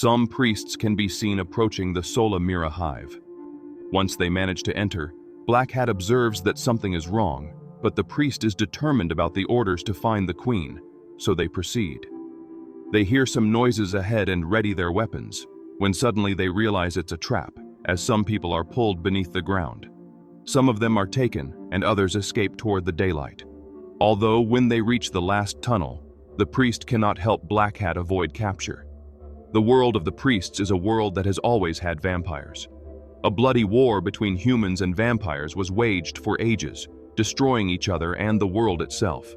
Some priests can be seen approaching the Sola Mira hive. Once they manage to enter, Black Hat observes that something is wrong, but the priest is determined about the orders to find the queen, so they proceed. They hear some noises ahead and ready their weapons, when suddenly they realize it's a trap, as some people are pulled beneath the ground. Some of them are taken, and others escape toward the daylight. Although when they reach the last tunnel, the priest cannot help Black Hat avoid capture. The world of the priests is a world that has always had vampires. A bloody war between humans and vampires was waged for ages, destroying each other and the world itself.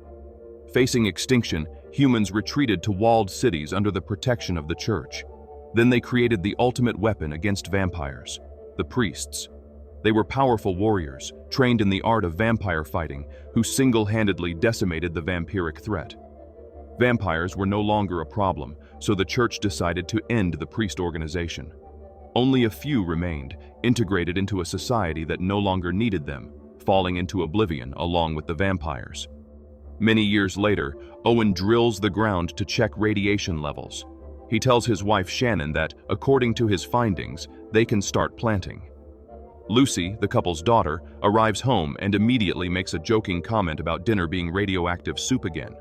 Facing extinction, humans retreated to walled cities under the protection of the church. Then they created the ultimate weapon against vampires, the priests. They were powerful warriors, trained in the art of vampire fighting, who single-handedly decimated the vampiric threat. Vampires were no longer a problem, so the church decided to end the priest organization. Only a few remained, integrated into a society that no longer needed them, falling into oblivion along with the vampires. Many years later, Owen drills the ground to check radiation levels. He tells his wife Shannon that, according to his findings, they can start planting. Lucy, the couple's daughter, arrives home and immediately makes a joking comment about dinner being radioactive soup again.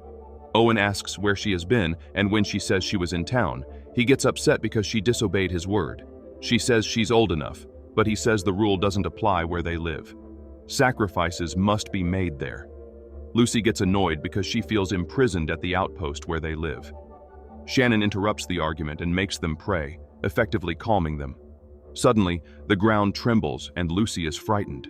Owen asks where she has been, and when she says she was in town, he gets upset because she disobeyed his word. She says she's old enough, but he says the rule doesn't apply where they live. Sacrifices must be made there. Lucy gets annoyed because she feels imprisoned at the outpost where they live. Shannon interrupts the argument and makes them pray, effectively calming them. Suddenly, the ground trembles and Lucy is frightened.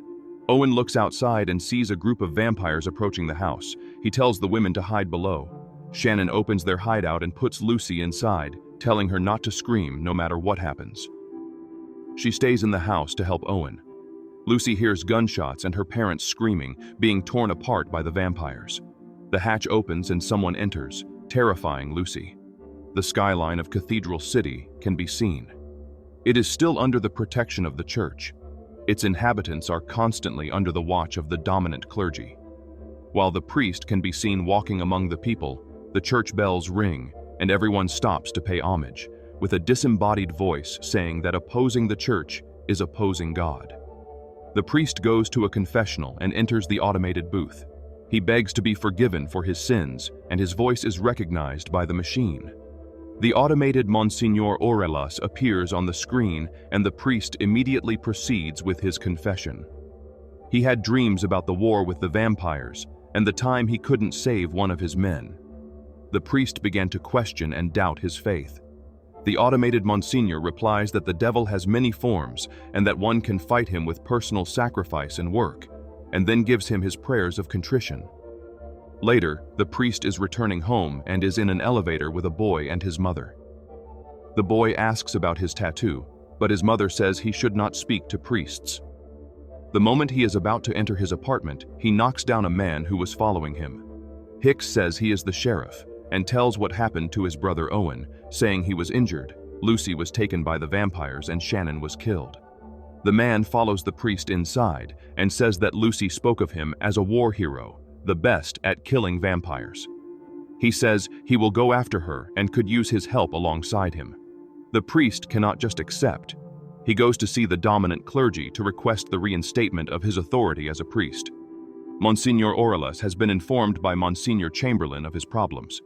Owen looks outside and sees a group of vampires approaching the house. He tells the women to hide below. Shannon opens their hideout and puts Lucy inside, telling her not to scream no matter what happens. She stays in the house to help Owen. Lucy hears gunshots and her parents screaming, being torn apart by the vampires. The hatch opens and someone enters, terrifying Lucy. The skyline of Cathedral City can be seen. It is still under the protection of the church. Its inhabitants are constantly under the watch of the dominant clergy. While the priest can be seen walking among the people, the church bells ring and everyone stops to pay homage, with a disembodied voice saying that opposing the church is opposing God. The priest goes to a confessional and enters the automated booth. He begs to be forgiven for his sins, and his voice is recognized by the machine. The automated Monsignor Aurelas appears on the screen, and the priest immediately proceeds with his confession. He had dreams about the war with the vampires, and the time he couldn't save one of his men. The priest began to question and doubt his faith. The automated Monsignor replies that the devil has many forms and that one can fight him with personal sacrifice and work, and then gives him his prayers of contrition. Later, the priest is returning home and is in an elevator with a boy and his mother. The boy asks about his tattoo, but his mother says he should not speak to priests. The moment he is about to enter his apartment, he knocks down a man who was following him. Hicks says he is the sheriff and tells what happened to his brother Owen, saying he was injured, Lucy was taken by the vampires, and Shannon was killed. The man follows the priest inside and says that Lucy spoke of him as a war hero, the best at killing vampires. He says he will go after her and could use his help alongside him. The priest cannot just accept. He goes to see the dominant clergy to request the reinstatement of his authority as a priest. Monsignor Aurelas has been informed by Monsignor Chamberlain of his problems.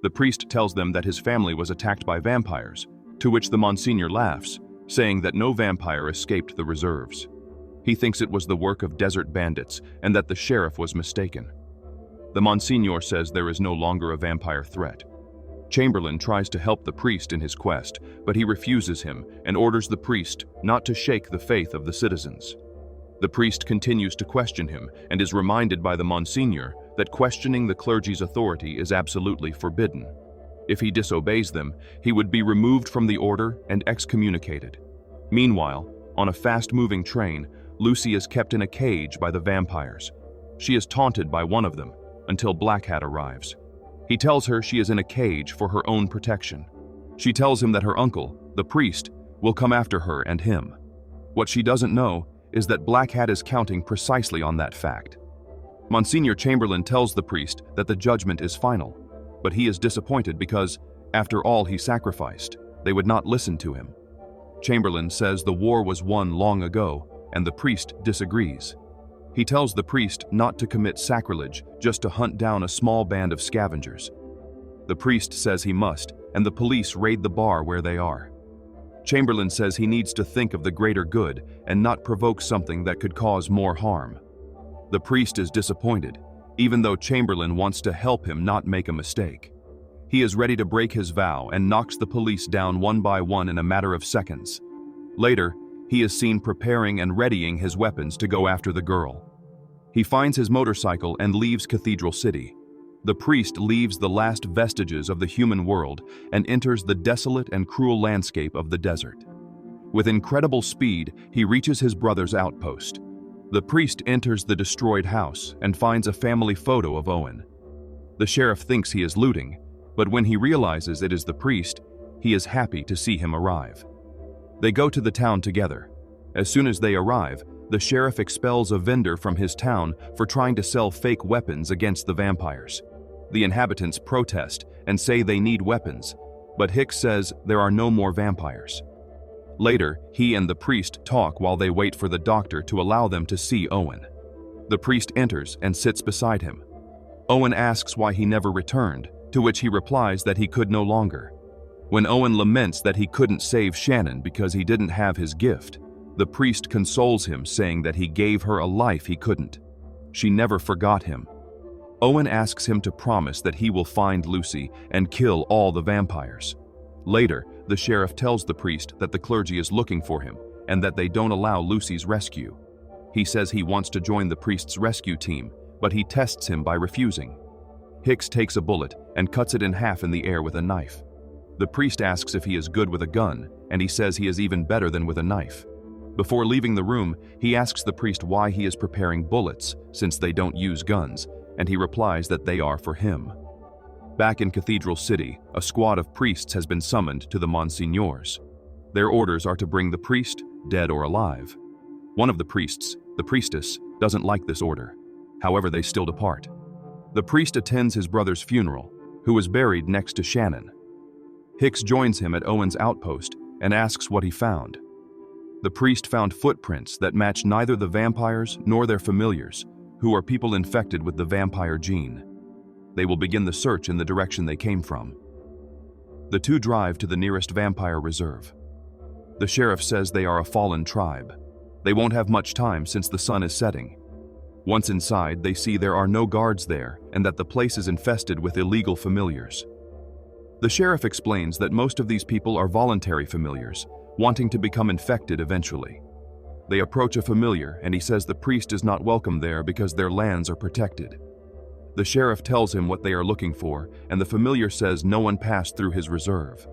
The priest tells them that his family was attacked by vampires, to which the Monsignor laughs, saying that no vampire escaped the reserves. He thinks it was the work of desert bandits and that the sheriff was mistaken. The Monsignor says there is no longer a vampire threat. Chamberlain tries to help the priest in his quest, but he refuses him and orders the priest not to shake the faith of the citizens. The priest continues to question him and is reminded by the Monsignor that questioning the clergy's authority is absolutely forbidden. If he disobeys them, he would be removed from the order and excommunicated. Meanwhile, on a fast-moving train, Lucy is kept in a cage by the vampires. She is taunted by one of them until Black Hat arrives. He tells her she is in a cage for her own protection. She tells him that her uncle, the priest, will come after her and him. What she doesn't know is that Black Hat is counting precisely on that fact. Monsignor Chamberlain tells the priest that the judgment is final, but he is disappointed because, after all he sacrificed, They would not listen to him. Chamberlain says the war was won long ago, and the priest disagrees. He tells the priest not to commit sacrilege, just to hunt down a small band of scavengers. The priest says he must, and the police raid the bar where they are. Chamberlain says he needs to think of the greater good and not provoke something that could cause more harm. The priest is disappointed, even though Chamberlain wants to help him not make a mistake. He is ready to break his vow and knocks the police down one by one in a matter of seconds. Later, he is seen preparing and readying his weapons to go after the girl. He finds his motorcycle and leaves Cathedral City. The priest leaves the last vestiges of the human world and enters the desolate and cruel landscape of the desert. With incredible speed, he reaches his brother's outpost. The priest enters the destroyed house and finds a family photo of Owen. The sheriff thinks he is looting, but when he realizes it is the priest, he is happy to see him arrive. They go to the town together. As soon as they arrive, the sheriff expels a vendor from his town for trying to sell fake weapons against the vampires. The inhabitants protest and say they need weapons, but Hicks says there are no more vampires. Later, he and the priest talk while they wait for the doctor to allow them to see Owen. The priest enters and sits beside him. Owen asks why he never returned, to which he replies that he could no longer. When Owen laments that he couldn't save Shannon because he didn't have his gift, the priest consoles him, saying that he gave her a life he couldn't. She never forgot him. Owen asks him to promise that he will find Lucy and kill all the vampires. Later, the sheriff tells the priest that the clergy is looking for him and that they don't allow Lucy's rescue. He says he wants to join the priest's rescue team, but he tests him by refusing. Hicks takes a bullet and cuts it in half in the air with a knife. The priest asks if he is good with a gun, and he says he is even better than with a knife. Before leaving the room, he asks the priest why he is preparing bullets, since they don't use guns, and he replies that they are for him. Back in Cathedral City, a squad of priests has been summoned to the Monsignors. Their orders are to bring the priest, dead or alive. One of the priests, the priestess, doesn't like this order. However, they still depart. The priest attends his brother's funeral, who was buried next to Shannon. Hicks joins him at Owen's outpost and asks what he found. The priest found footprints that match neither the vampires nor their familiars, who are people infected with the vampire gene. They will begin the search in the direction they came from. The two drive to the nearest vampire reserve. The sheriff says they are a fallen tribe. They won't have much time since the sun is setting. Once inside, they see there are no guards there and that the place is infested with illegal familiars. The sheriff explains that most of these people are voluntary familiars, wanting to become infected eventually. They approach a familiar and he says the priest is not welcome there because their lands are protected. The sheriff tells him what they are looking for, and the familiar says no one passed through his reserve.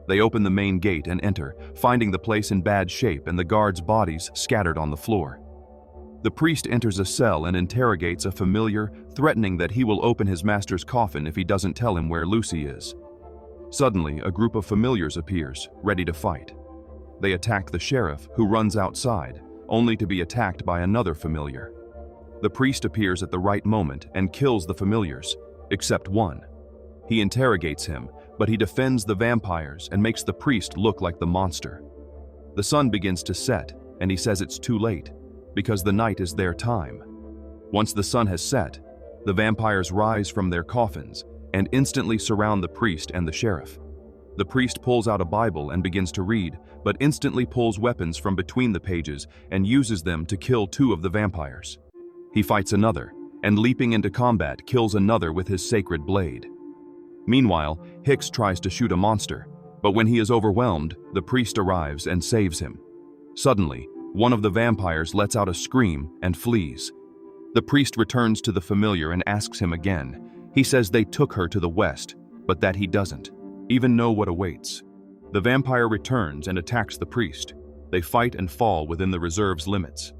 They open the main gate and enter, finding the place in bad shape and the guards' bodies scattered on the floor. The priest enters a cell and interrogates a familiar, threatening that he will open his master's coffin if he doesn't tell him where Lucy is. Suddenly, a group of familiars appears, ready to fight. They attack the sheriff, who runs outside, only to be attacked by another familiar. The priest appears at the right moment and kills the familiars, except one. He interrogates him, but he defends the vampires and makes the priest look like the monster. The sun begins to set, and he says it's too late, because the night is their time. Once the sun has set, the vampires rise from their coffins and instantly surround the priest and the sheriff. The priest pulls out a Bible and begins to read, but instantly pulls weapons from between the pages and uses them to kill two of the vampires. He fights another, and leaping into combat, kills another with his sacred blade. Meanwhile, Hicks tries to shoot a monster, but when he is overwhelmed, the priest arrives and saves him. Suddenly, one of the vampires lets out a scream and flees. The priest returns to the familiar and asks him again. He says they took her to the west, but that he doesn't even know what awaits. The vampire returns and attacks the priest. They fight and fall within the reserve's limits.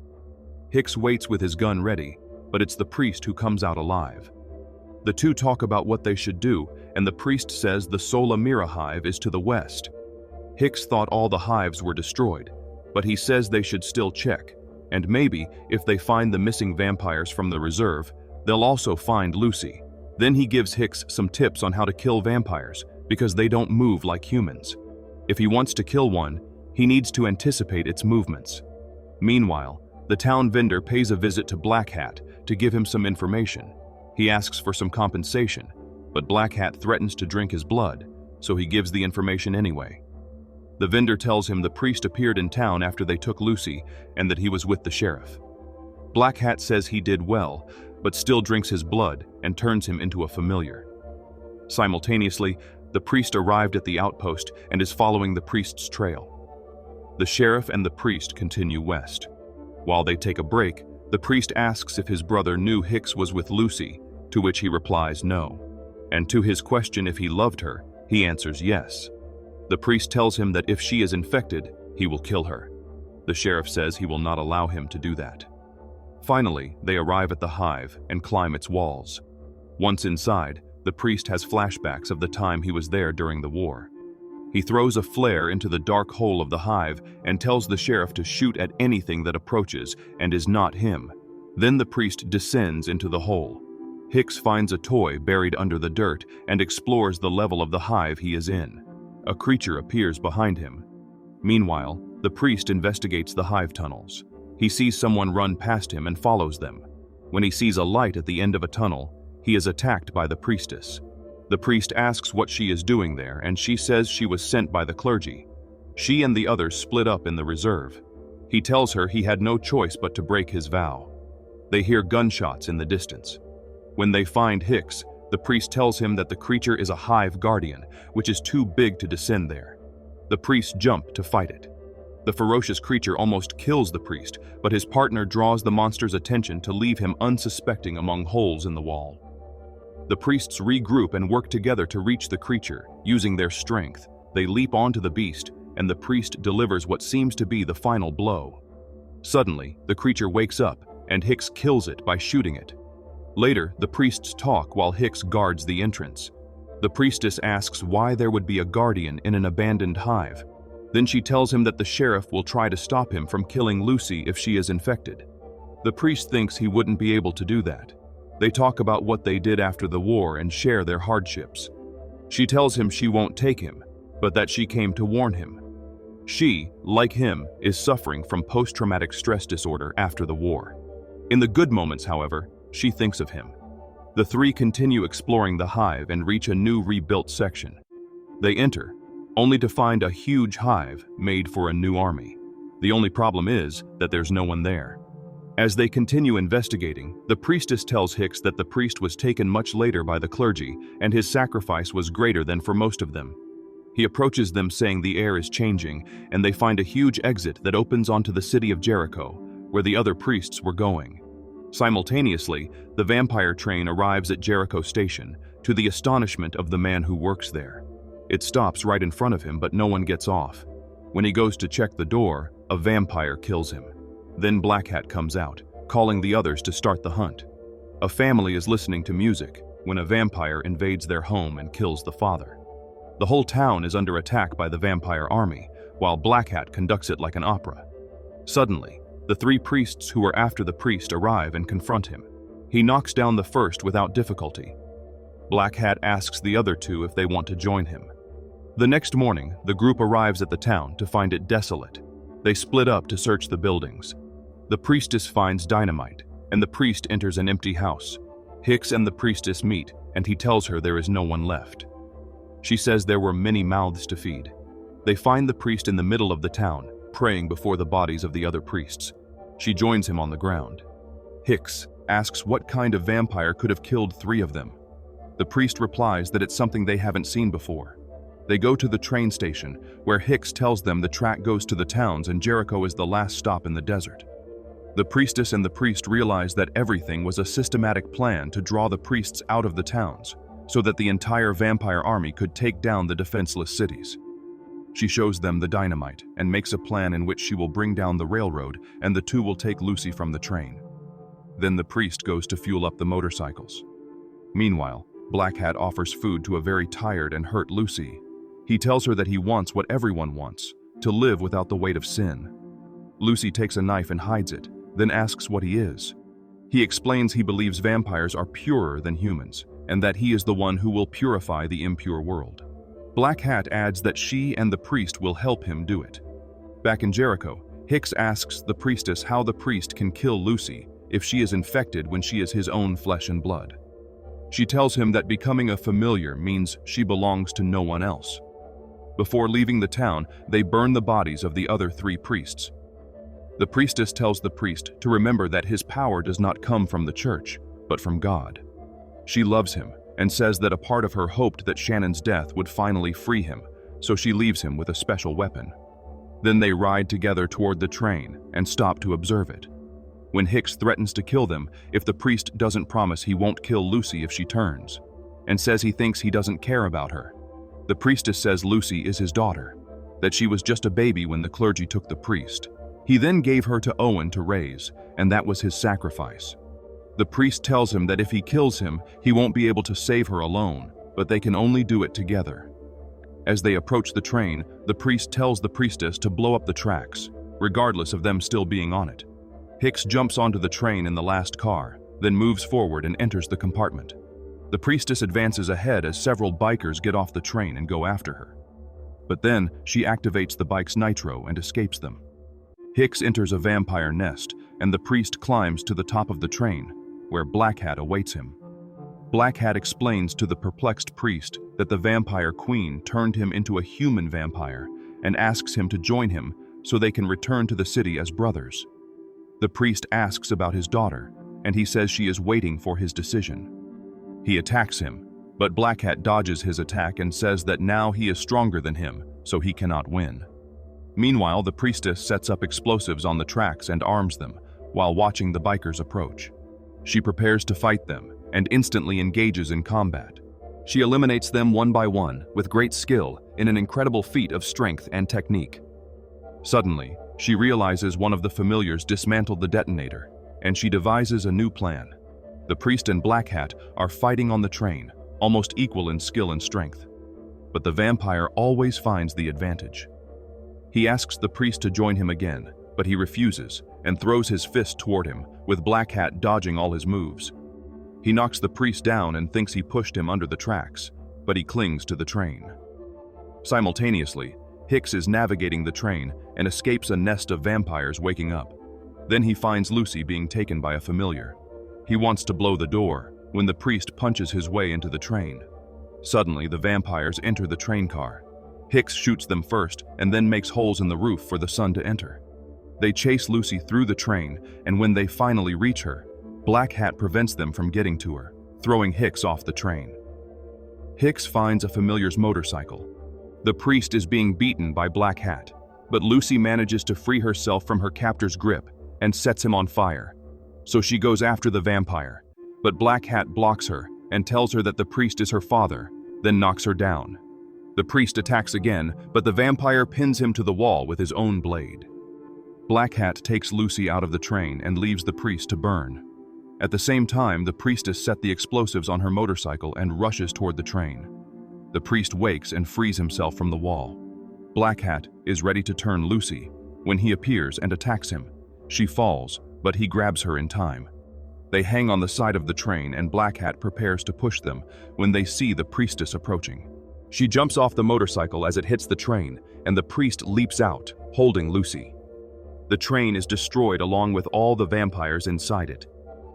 Hicks waits with his gun ready, but it's the priest who comes out alive. The two talk about what they should do, and the priest says the Sola Mira hive is to the west. Hicks thought all the hives were destroyed, but he says they should still check, and maybe, if they find the missing vampires from the reserve, they'll also find Lucy. Then he gives Hicks some tips on how to kill vampires, because they don't move like humans. If he wants to kill one, he needs to anticipate its movements. Meanwhile, the town vendor pays a visit to Black Hat to give him some information. He asks for some compensation, but Black Hat threatens to drink his blood, so he gives the information anyway. The vendor tells him the priest appeared in town after they took Lucy and that he was with the sheriff. Black Hat says he did well, but still drinks his blood and turns him into a familiar. Simultaneously, the priest arrived at the outpost and is following the priest's trail. The sheriff and the priest continue west. While they take a break, the priest asks if his brother knew Hicks was with Lucy, to which he replies no. And to his question if he loved her, he answers yes. The priest tells him that if she is infected, he will kill her. The sheriff says he will not allow him to do that. Finally, they arrive at the hive and climb its walls. Once inside, the priest has flashbacks of the time he was there during the war. He throws a flare into the dark hole of the hive and tells the sheriff to shoot at anything that approaches and is not him. Then the priest descends into the hole. Hicks finds a toy buried under the dirt and explores the level of the hive he is in. A creature appears behind him. Meanwhile, the priest investigates the hive tunnels. He sees someone run past him and follows them. When he sees a light at the end of a tunnel, he is attacked by the priestess. The priest asks what she is doing there, and she says she was sent by the clergy. She and the others split up in the reserve. He tells her he had no choice but to break his vow. They hear gunshots in the distance. When they find Hicks, the priest tells him that the creature is a hive guardian, which is too big to descend there. The priests jump to fight it. The ferocious creature almost kills the priest, but his partner draws the monster's attention to leave him unsuspecting among holes in the wall. The priests regroup and work together to reach the creature. Using their strength, they leap onto the beast, and the priest delivers what seems to be the final blow. Suddenly, the creature wakes up, and Hicks kills it by shooting it. Later, the priests talk while Hicks guards the entrance. The priestess asks why there would be a guardian in an abandoned hive. Then she tells him that the sheriff will try to stop him from killing Lucy if she is infected. The priest thinks he wouldn't be able to do that. They talk about what they did after the war and share their hardships. She tells him she won't take him, but that she came to warn him. She, like him, is suffering from post-traumatic stress disorder after the war. In the good moments, however, she thinks of him. The three continue exploring the hive and reach a new rebuilt section. They enter, only to find a huge hive made for a new army. The only problem is that there's no one there. As they continue investigating, the priestess tells Hicks that the priest was taken much later by the clergy and his sacrifice was greater than for most of them. He approaches them saying the air is changing, and they find a huge exit that opens onto the city of Jericho, where the other priests were going. Simultaneously, the vampire train arrives at Jericho Station, to the astonishment of the man who works there. It stops right in front of him, but no one gets off. When he goes to check the door, a vampire kills him. Then Black Hat comes out, calling the others to start the hunt. A family is listening to music when a vampire invades their home and kills the father. The whole town is under attack by the vampire army, while Black Hat conducts it like an opera. Suddenly, the three priests who are after the priest arrive and confront him. He knocks down the first without difficulty. Black Hat asks the other two if they want to join him. The next morning, the group arrives at the town to find it desolate. They split up to search the buildings. The priestess finds dynamite, and the priest enters an empty house. Hicks and the priestess meet, and he tells her there is no one left. She says there were many mouths to feed. They find the priest in the middle of the town, praying before the bodies of the other priests. She joins him on the ground. Hicks asks what kind of vampire could have killed three of them. The priest replies that it's something they haven't seen before. They go to the train station, where Hicks tells them the track goes to the towns and Jericho is the last stop in the desert. The priestess and the priest realize that everything was a systematic plan to draw the priests out of the towns, so that the entire vampire army could take down the defenseless cities. She shows them the dynamite and makes a plan in which she will bring down the railroad and the two will take Lucy from the train. Then the priest goes to fuel up the motorcycles. Meanwhile, Black Hat offers food to a very tired and hurt Lucy. He tells her that he wants what everyone wants, to live without the weight of sin. Lucy takes a knife and hides it, then asks what he is. He explains he believes vampires are purer than humans, and that he is the one who will purify the impure world. Black Hat adds that she and the priest will help him do it. Back in Jericho, Hicks asks the priestess how the priest can kill Lucy if she is infected when she is his own flesh and blood. She tells him that becoming a familiar means she belongs to no one else. Before leaving the town, they burn the bodies of the other 3 priests. The priestess tells the priest to remember that his power does not come from the church, but from God. She loves him and says that a part of her hoped that Shannon's death would finally free him, so she leaves him with a special weapon. Then they ride together toward the train and stop to observe it. When Hicks threatens to kill them if the priest doesn't promise he won't kill Lucy if she turns, and says he thinks he doesn't care about her. The priestess says Lucy is his daughter, that she was just a baby when the clergy took the priest. He then gave her to Owen to raise, and that was his sacrifice. The priest tells him that if he kills him, he won't be able to save her alone, but they can only do it together. As they approach the train, the priest tells the priestess to blow up the tracks, regardless of them still being on it. Hicks jumps onto the train in the last car, then moves forward and enters the compartment. The priestess advances ahead as several bikers get off the train and go after her. But then she activates the bike's nitro and escapes them. Hicks enters a vampire nest, and the priest climbs to the top of the train, where Black Hat awaits him. Black Hat explains to the perplexed priest that the vampire queen turned him into a human vampire and asks him to join him so they can return to the city as brothers. The priest asks about his daughter, and he says she is waiting for his decision. He attacks him, but Black Hat dodges his attack and says that now he is stronger than him, so he cannot win. Meanwhile, the priestess sets up explosives on the tracks and arms them while watching the bikers approach. She prepares to fight them and instantly engages in combat. She eliminates them one by one with great skill in an incredible feat of strength and technique. Suddenly, she realizes one of the familiars dismantled the detonator, and she devises a new plan. The priest and Black Hat are fighting on the train, almost equal in skill and strength. But the vampire always finds the advantage. He asks the priest to join him again, but he refuses and throws his fist toward him, with Black Hat dodging all his moves. He knocks the priest down and thinks he pushed him under the tracks, but he clings to the train. Simultaneously, Hicks is navigating the train and escapes a nest of vampires waking up. Then he finds Lucy being taken by a familiar. He wants to blow the door when the priest punches his way into the train. Suddenly, the vampires enter the train car. Hicks shoots them first and then makes holes in the roof for the sun to enter. They chase Lucy through the train, and when they finally reach her, Black Hat prevents them from getting to her, throwing Hicks off the train. Hicks finds a familiar's motorcycle. The priest is being beaten by Black Hat, but Lucy manages to free herself from her captor's grip and sets him on fire. So she goes after the vampire, but Black Hat blocks her and tells her that the priest is her father, then knocks her down. The priest attacks again, but the vampire pins him to the wall with his own blade. Black Hat takes Lucy out of the train and leaves the priest to burn. At the same time, the priestess set the explosives on her motorcycle and rushes toward the train. The priest wakes and frees himself from the wall. Black Hat is ready to turn Lucy when he appears and attacks him. She falls, but he grabs her in time. They hang on the side of the train, and Black Hat prepares to push them when they see the priestess approaching. She jumps off the motorcycle as it hits the train, and the priest leaps out, holding Lucy. The train is destroyed along with all the vampires inside it.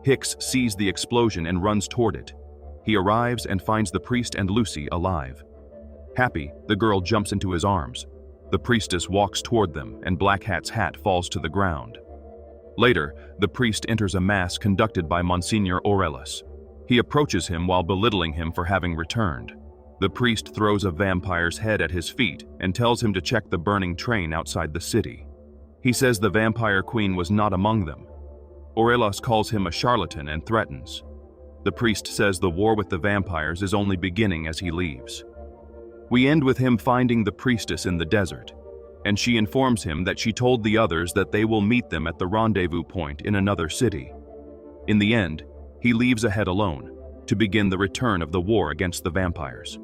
Hicks sees the explosion and runs toward it. He arrives and finds the priest and Lucy alive. Happy, the girl jumps into his arms. The priestess walks toward them, and Black Hat's hat falls to the ground. Later, the priest enters a mass conducted by Monsignor Aurelius. He approaches him while belittling him for having returned. The priest throws a vampire's head at his feet and tells him to check the burning train outside the city. He says the vampire queen was not among them. Aurelius calls him a charlatan and threatens. The priest says the war with the vampires is only beginning as he leaves. We end with him finding the priestess in the desert, and she informs him that she told the others that they will meet them at the rendezvous point in another city. In the end, he leaves ahead alone to begin the return of the war against the vampires.